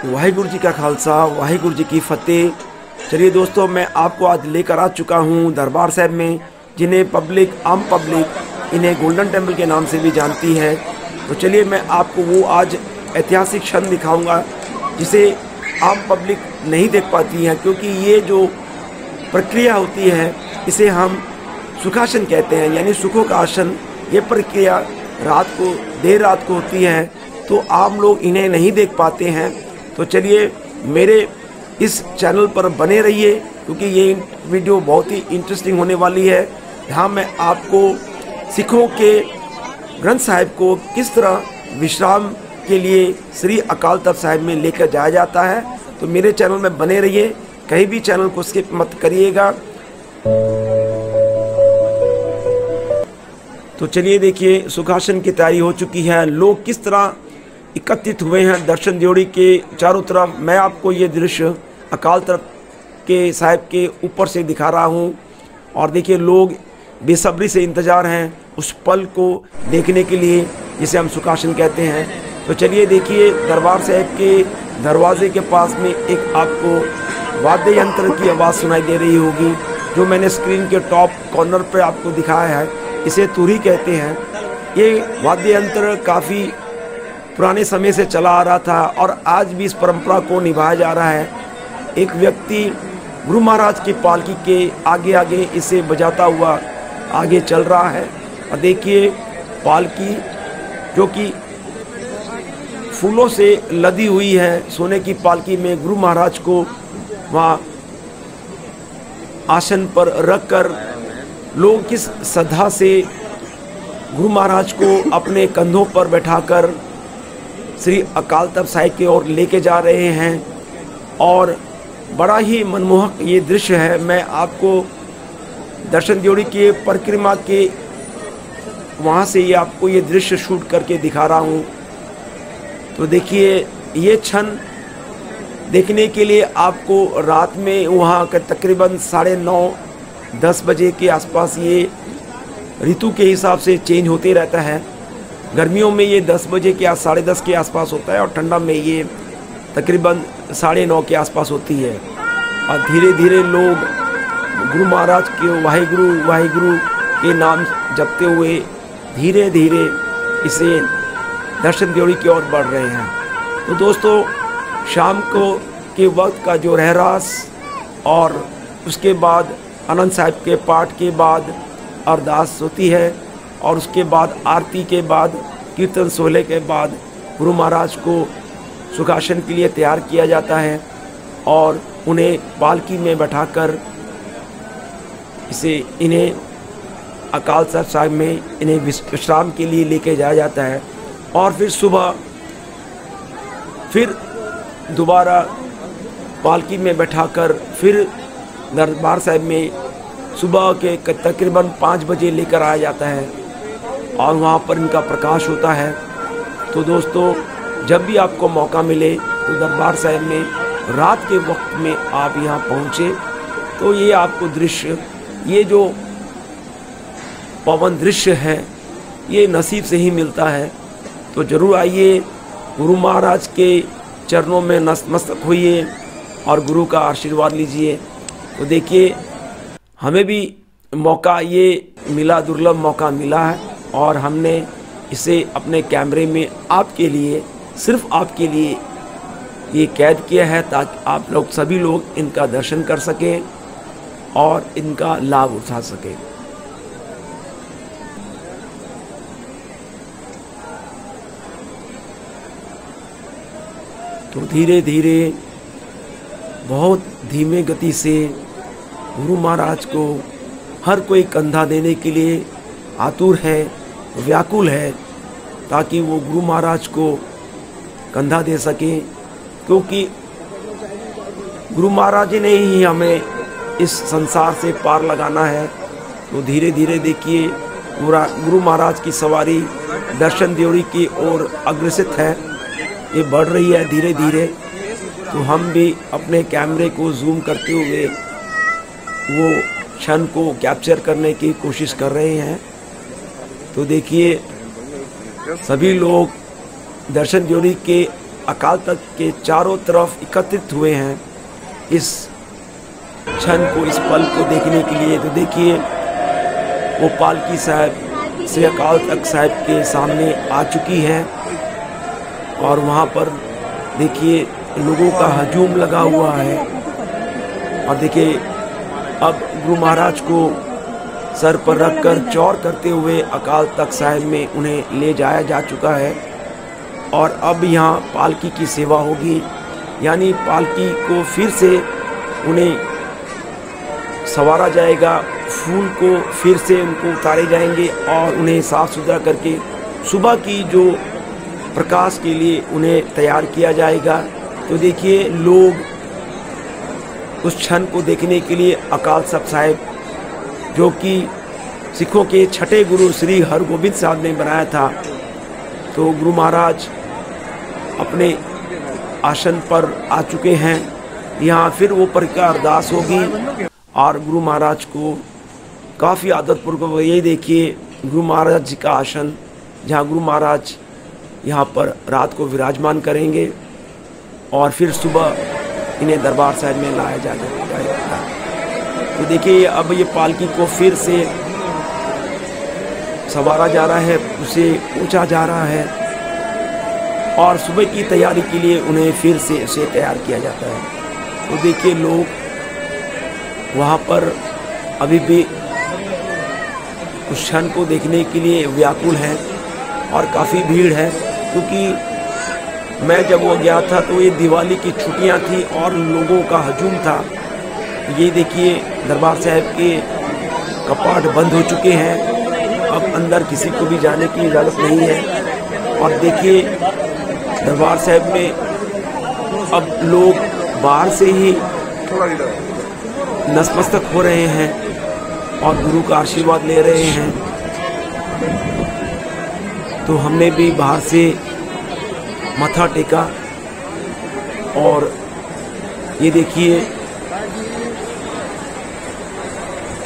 वाहिगुरु जी का खालसा, वाहिगुरु जी की फतेह। चलिए दोस्तों, मैं आपको आज लेकर आ चुका हूँ दरबार साहिब में, जिन्हें पब्लिक, आम पब्लिक इन्हें गोल्डन टेम्पल के नाम से भी जानती है। तो चलिए मैं आपको वो आज ऐतिहासिक क्षण दिखाऊंगा जिसे आम पब्लिक नहीं देख पाती है, क्योंकि ये जो प्रक्रिया होती है इसे हम सुखासन कहते हैं, यानी सुखों का आसन। ये प्रक्रिया रात को, देर रात को होती है, तो आम लोग इन्हें नहीं देख पाते हैं। तो चलिए मेरे इस चैनल पर बने रहिए, क्योंकि ये वीडियो बहुत ही इंटरेस्टिंग होने वाली है। यहाँ मैं आपको सिखों के ग्रंथ साहिब को किस तरह विश्राम के लिए श्री अकाल तख्त साहिब में लेकर जाया जाता है। तो मेरे चैनल में बने रहिए, कहीं भी चैनल को स्किप मत करिएगा। तो चलिए देखिए, सुखासन की तैयारी हो चुकी है। लोग किस तरह एकत्रित हुए हैं दर्शन ड्योढ़ी के चारों तरफ। मैं आपको ये दृश्य अकाल तख्त के साहिब के ऊपर से दिखा रहा हूँ। और देखिए, लोग बेसब्री से इंतज़ार हैं उस पल को देखने के लिए, जिसे हम सुखासन कहते हैं। तो चलिए देखिए, दरबार साहिब के दरवाजे के पास में एक आपको वाद्य यंत्र की आवाज़ सुनाई दे रही होगी, जो मैंने स्क्रीन के टॉप कॉर्नर पर आपको दिखाया है। इसे तुरही कहते हैं। ये वाद्य यंत्र काफ़ी पुराने समय से चला आ रहा था और आज भी इस परंपरा को निभाया जा रहा है। एक व्यक्ति गुरु महाराज की पालकी के आगे आगे इसे बजाता हुआ आगे चल रहा है। और देखिए, पालकी जो कि फूलों से लदी हुई है, सोने की पालकी में गुरु महाराज को वहाँ आसन पर रखकर लोग किस श्रद्धा से गुरु महाराज को अपने कंधों पर बैठाकर श्री अकाल तख्त साहिब की ओर लेके जा रहे हैं। और बड़ा ही मनमोहक ये दृश्य है। मैं आपको दर्शन ड्योढ़ी के परिक्रमा के वहाँ से ये आपको ये दृश्य शूट करके दिखा रहा हूँ। तो देखिए, ये क्षण देखने के लिए आपको रात में वहाँ का तकरीबन 9:30-10 बजे के आसपास, ये ऋतु के हिसाब से चेंज होते रहता है। गर्मियों में ये 10 बजे के 10:30 के आसपास होता है और ठंडा में ये तकरीबन 9:30 के आसपास होती है। और धीरे धीरे लोग गुरु महाराज के वाहिगुरु वाहिगुरु के नाम जपते हुए धीरे धीरे इसे दर्शन ड्योढ़ी की ओर बढ़ रहे हैं। तो दोस्तों, शाम को के वक्त का जो रहरास और उसके बाद आनंद साहिब के पाठ के बाद अरदास होती है, और उसके बाद आरती के बाद कीर्तन सोहले के बाद गुरु महाराज को सुखासन के लिए तैयार किया जाता है और उन्हें पालकी में बैठाकर इन्हें अकाल तख्त साहिब में इन्हें विश्राम के लिए लेके जाया जाता है। और फिर सुबह फिर दोबारा पालकी में बैठाकर फिर दरबार साहिब में सुबह के तकरीबन 5 बजे लेकर आया जाता है और वहाँ पर इनका प्रकाश होता है। तो दोस्तों, जब भी आपको मौका मिले तो दरबार साहिब में रात के वक्त में आप यहाँ पहुँचे, तो ये आपको दृश्य, ये जो पवन दृश्य है, ये नसीब से ही मिलता है। तो ज़रूर आइए, गुरु महाराज के चरणों में नतमस्तक होइए और गुरु का आशीर्वाद लीजिए। तो देखिए, हमें भी मौका ये मिला, दुर्लभ मौका मिला है, और हमने इसे अपने कैमरे में आपके लिए, सिर्फ आपके लिए ये कैद किया है, ताकि आप लोग, सभी लोग इनका दर्शन कर सकें और इनका लाभ उठा सकें। तो धीरे धीरे, बहुत धीमे गति से गुरु महाराज को हर कोई कंधा देने के लिए आतुर है, व्याकुल है, ताकि वो गुरु महाराज को कंधा दे सके, क्योंकि गुरु महाराज ने ही हमें इस संसार से पार लगाना है। तो धीरे धीरे देखिए, गुरु महाराज की सवारी दर्शन ड्योढ़ी की ओर अग्रसित है, ये बढ़ रही है धीरे धीरे। तो हम भी अपने कैमरे को जूम करते हुए वो क्षण को कैप्चर करने की कोशिश कर रहे हैं। तो देखिए, सभी लोग दर्शन ड्योढ़ी के अकाल तख्त के चारों तरफ एकत्रित हुए हैं इस क्षण को, इस पल को देखने के लिए। तो देखिए वो पालकी साहब श्री अकाल तख्त साहब के सामने आ चुकी है और वहाँ पर देखिए लोगों का हजूम लगा हुआ है। और देखिए अब गुरु महाराज को सर पर रखकर चौर करते हुए अकाल तख्त साहब में उन्हें ले जाया जा चुका है। और अब यहाँ पालकी की सेवा होगी, यानी पालकी को फिर से उन्हें संवारा जाएगा, फूल को फिर से उनको उतारे जाएंगे और उन्हें साफ सुथरा करके सुबह की जो प्रकाश के लिए उन्हें तैयार किया जाएगा। तो देखिए लोग उस क्षण को देखने के लिए अकाल तख्त साहब, जो कि सिखों के छठे गुरु श्री हरगोबिंद साहब ने बनाया था, तो गुरु महाराज अपने आसन पर आ चुके हैं। यहाँ फिर वो परिक्रमा अरदास होगी और गुरु महाराज को काफ़ी आदरपूर्वक, यही देखिए गुरु महाराज जी का आसन, जहाँ गुरु महाराज यहाँ पर रात को विराजमान करेंगे और फिर सुबह इन्हें दरबार साहिब में लाया जाएगा। तो देखिए अब ये पालकी को फिर से संवारा जा रहा है, उसे ऊंचा जा रहा है और सुबह की तैयारी के लिए उन्हें फिर से उसे तैयार किया जाता है। तो देखिए लोग वहाँ पर अभी भी उस क्षण को देखने के लिए व्याकुल हैं और काफ़ी भीड़ है, क्योंकि मैं जब वो गया था तो ये दिवाली की छुट्टियाँ थी और लोगों का हजूम था। ये देखिए दरबार साहिब के कपाट बंद हो चुके हैं, अब अंदर किसी को भी जाने की इजाज़त नहीं है। और देखिए दरबार साहिब में अब लोग बाहर से ही नतमस्तक हो रहे हैं और गुरु का आशीर्वाद ले रहे हैं। तो हमने भी बाहर से माथा टेका और ये देखिए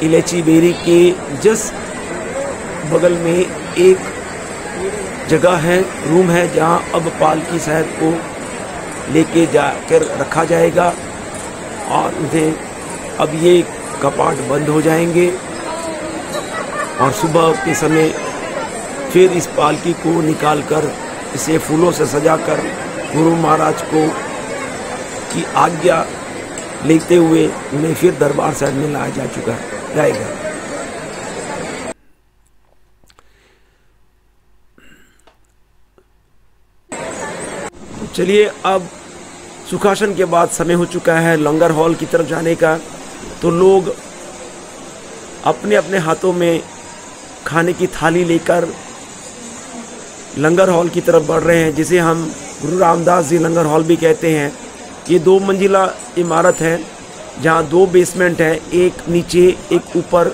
इलायची बेरी के जस्ट बगल में एक जगह है, रूम है, जहां अब पालकी साहब को लेके जाकर रखा जाएगा और उन्हें अब ये कपाट बंद हो जाएंगे और सुबह के समय फिर इस पालकी को निकालकर इसे फूलों से सजाकर गुरु महाराज को की आज्ञा लेते हुए उन्हें फिर दरबार साहिब में लाया जा चुका जाएगा। तो चलिए अब सुखासन के बाद समय हो चुका है लंगर हॉल की तरफ जाने का। तो लोग अपने अपने हाथों में खाने की थाली लेकर लंगर हॉल की तरफ बढ़ रहे हैं, जिसे हम गुरु रामदास जी लंगर हॉल भी कहते हैं। ये 2 मंजिला इमारत है जहाँ 2 बेसमेंट है, एक नीचे एक ऊपर,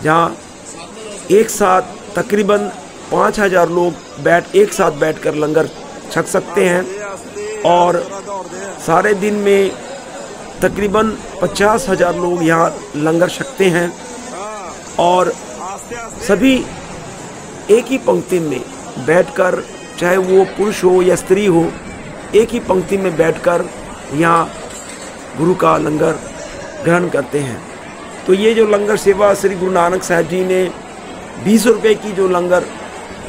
जहाँ एक साथ तकरीबन 5000 लोग एक साथ बैठकर लंगर छक सकते हैं और सारे दिन में तकरीबन 50,000 लोग यहाँ लंगर छकते हैं और सभी एक ही पंक्ति में बैठकर, चाहे वो पुरुष हो या स्त्री हो, एक ही पंक्ति में बैठकर यहाँ गुरु का लंगर ग्रहण करते हैं। तो ये जो लंगर सेवा श्री गुरु नानक साहब जी ने 20 रुपये की जो लंगर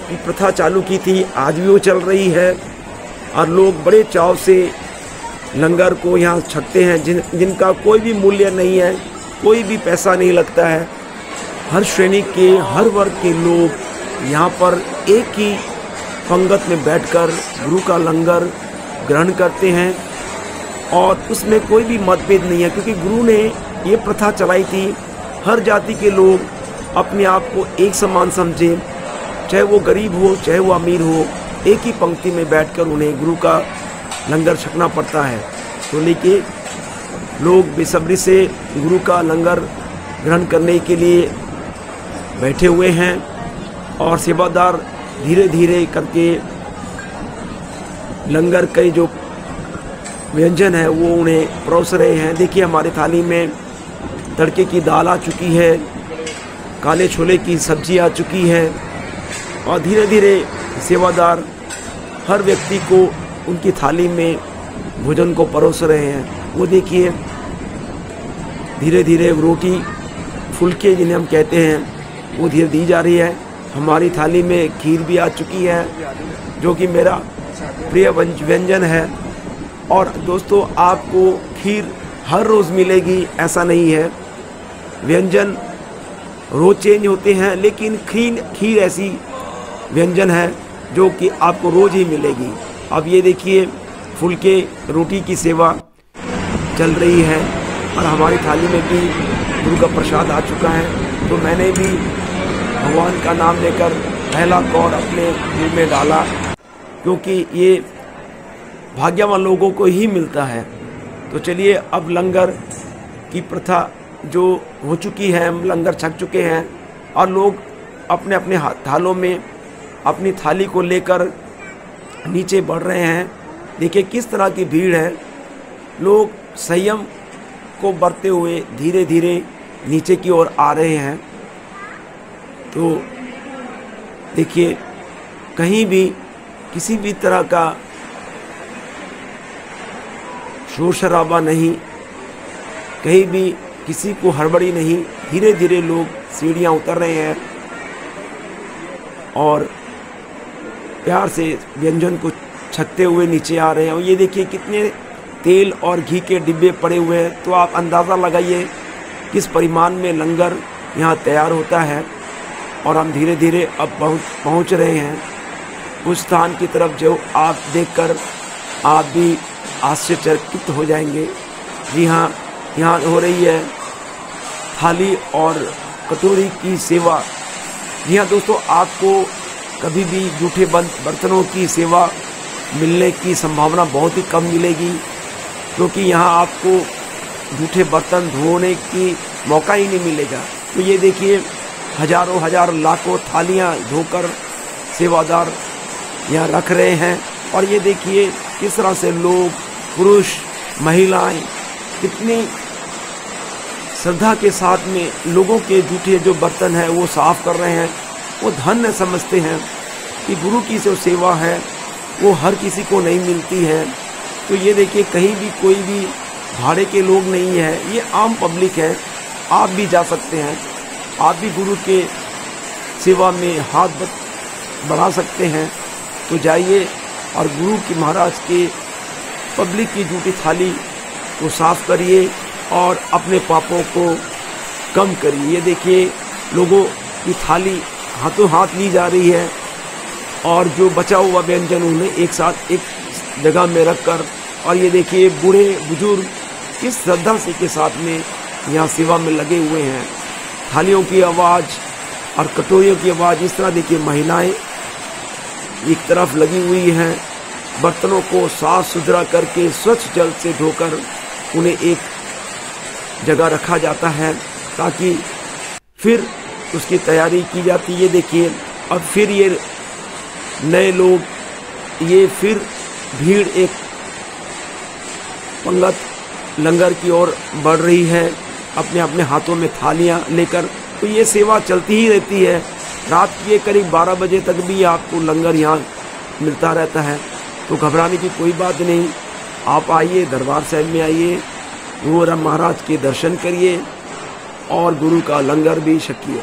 की प्रथा चालू की थी, आज भी वो चल रही है और लोग बड़े चाव से लंगर को यहाँ छकते हैं, जिनका कोई भी मूल्य नहीं है, कोई भी पैसा नहीं लगता है। हर श्रेणी के, हर वर्ग के लोग यहाँ पर एक ही पंगत में बैठकर गुरु का लंगर ग्रहण करते हैं और उसमें कोई भी मतभेद नहीं है, क्योंकि गुरु ने ये प्रथा चलाई थी हर जाति के लोग अपने आप को एक समान समझे, चाहे वो गरीब हो चाहे वो अमीर हो, एक ही पंक्ति में बैठकर उन्हें गुरु का लंगर छकना पड़ता है। तो लेके लोग बेसब्री से गुरु का लंगर ग्रहण करने के लिए बैठे हुए हैं और सेवादार धीरे धीरे करके लंगर के जो व्यंजन है वो उन्हें परोस रहे हैं। देखिए हमारे थाली में तड़के की दाल आ चुकी है, काले छोले की सब्जी आ चुकी है और धीरे धीरे सेवादार हर व्यक्ति को उनकी थाली में भोजन को परोस रहे हैं। वो देखिए धीरे धीरे रोटी फुलके जिन्हें हम कहते हैं वो धीरे दी जा रही है। हमारी थाली में खीर भी आ चुकी है जो कि मेरा प्रिय व्यंजन है। और दोस्तों आपको खीर हर रोज़ मिलेगी ऐसा नहीं है, व्यंजन रोज़ चेंज होते हैं, लेकिन खीर ऐसी व्यंजन है जो कि आपको रोज़ ही मिलेगी। अब ये देखिए फुलके रोटी की सेवा चल रही है और हमारी थाली में भी गुरु का प्रसाद आ चुका है। तो मैंने भी भगवान का नाम लेकर पहला कौर अपने मुंह में डाला, क्योंकि ये भाग्यवान लोगों को ही मिलता है। तो चलिए अब लंगर की प्रथा जो हो चुकी है, हम लंगर छक चुके हैं और लोग अपने अपने थालों में अपनी थाली को लेकर नीचे बढ़ रहे हैं। देखिए किस तरह की भीड़ है, लोग संयम को बरतते हुए धीरे धीरे नीचे की ओर आ रहे हैं। तो देखिए कहीं भी किसी भी तरह का शोर शराबा नहीं, कहीं भी किसी को हड़बड़ी नहीं, धीरे धीरे लोग सीढ़ियाँ उतर रहे हैं और प्यार से व्यंजन को छकते हुए नीचे आ रहे हैं। और ये देखिए कितने तेल और घी के डिब्बे पड़े हुए हैं। तो आप अंदाज़ा लगाइए किस परिमाण में लंगर यहाँ तैयार होता है। और हम धीरे धीरे अब पहुँच रहे हैं उस स्थान की तरफ जो आप देखकर आप भी आश्चर्यचकित हो जाएंगे। जी हाँ, यहाँ हो रही है थाली और कटोरी की सेवा। जी हाँ दोस्तों, आपको कभी भी जूठे बर्तनों की सेवा मिलने की संभावना बहुत ही कम मिलेगी, क्योंकि यहाँ आपको जूठे बर्तन धोने की मौका ही नहीं मिलेगा। तो ये देखिए हजारों लाखों थालियाँ धोकर सेवादार यहाँ रख रहे हैं। और ये देखिए किस तरह से लोग, पुरुष, महिलाएं कितनी श्रद्धा के साथ में लोगों के जूठे जो बर्तन है वो साफ कर रहे हैं। वो धन्य समझते हैं कि गुरु की जो सेवा है वो हर किसी को नहीं मिलती है। तो ये देखिए कहीं भी कोई भी भाड़े के लोग नहीं है, ये आम पब्लिक है। आप भी जा सकते हैं, आप भी गुरु के सेवा में हाथ बढ़ा सकते हैं। तो जाइए और गुरु की महाराज के पब्लिक की जूठी थाली को साफ करिए और अपने पापों को कम करिए। ये देखिए लोगों की थाली हाथों हाथ ली जा रही है और जो बचा हुआ व्यंजन उन्हें एक साथ एक जगह में रखकर, और ये देखिए बूढ़े बुजुर्ग किस श्रद्धा से के साथ में यहाँ सेवा में लगे हुए हैं। थालियों की आवाज़ और कटोरियों की आवाज़, इस तरह देखिए महिलाएं एक तरफ लगी हुई हैं, बर्तनों को साफ सुथरा करके स्वच्छ जल से धोकर उन्हें एक जगह रखा जाता है ताकि फिर उसकी तैयारी की जाती है। ये देखिए अब फिर ये नए लोग, ये फिर भीड़ एक पंगत लंगर की ओर बढ़ रही है अपने अपने हाथों में थालियां लेकर। तो ये सेवा चलती ही रहती है। रात के करीब 12 बजे तक भी आपको लंगर यहाँ मिलता रहता है। तो घबराने की कोई बात नहीं, आप आइए, दरबार साहिब में आइए, गुरु महाराज के दर्शन करिए और गुरु का लंगर भी छकिए।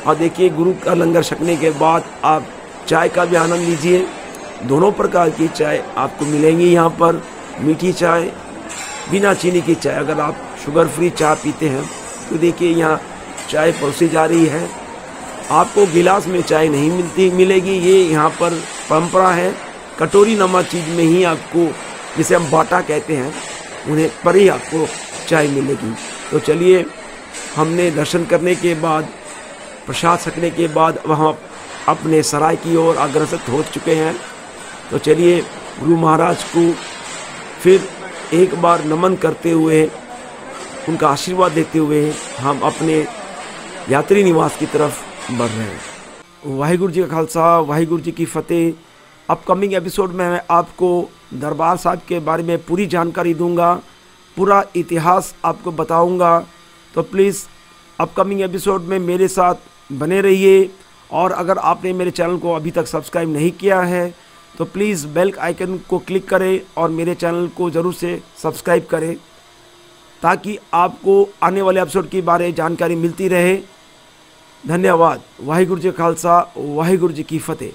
और देखिए गुरु का लंगर छकने के बाद आप चाय का भी आनंद लीजिए। दोनों प्रकार की चाय आपको मिलेंगी यहाँ पर, मीठी चाय, बिना चीनी की चाय। अगर आप शुगर फ्री चाय पीते हैं तो देखिए यहाँ चाय परोसी जा रही है। आपको गिलास में चाय नहीं मिलेगी, ये यहाँ पर परंपरा है। कटोरी नमा चीज़ में ही आपको, जिसे हम बाटा कहते हैं, उन्हें पर ही आपको चाय मिलेगी। तो चलिए, हमने दर्शन करने के बाद, प्रसाद छकने के बाद वहाँ अपने सराय की ओर अग्रसर हो चुके हैं। तो चलिए गुरु महाराज को फिर एक बार नमन करते हुए, उनका आशीर्वाद देते हुए हम अपने यात्री निवास की तरफ बढ़ रहे हैं। वाहिगुरु जी का खालसा, वाहिगुरु जी की फतेह। अपकमिंग एपिसोड में मैं आपको दरबार साहिब के बारे में पूरी जानकारी दूंगा, पूरा इतिहास आपको बताऊंगा। तो प्लीज़ अपकमिंग एपिसोड में मेरे साथ बने रहिए। और अगर आपने मेरे चैनल को अभी तक सब्सक्राइब नहीं किया है तो प्लीज़ बेल आइकन को क्लिक करें और मेरे चैनल को ज़रूर से सब्सक्राइब करें ताकि आपको आने वाले एपिसोड के बारे में जानकारी मिलती रहे। धन्यवाद। वाहिगुरु जी का खालसा, वाहिगुरु जी की फतेह।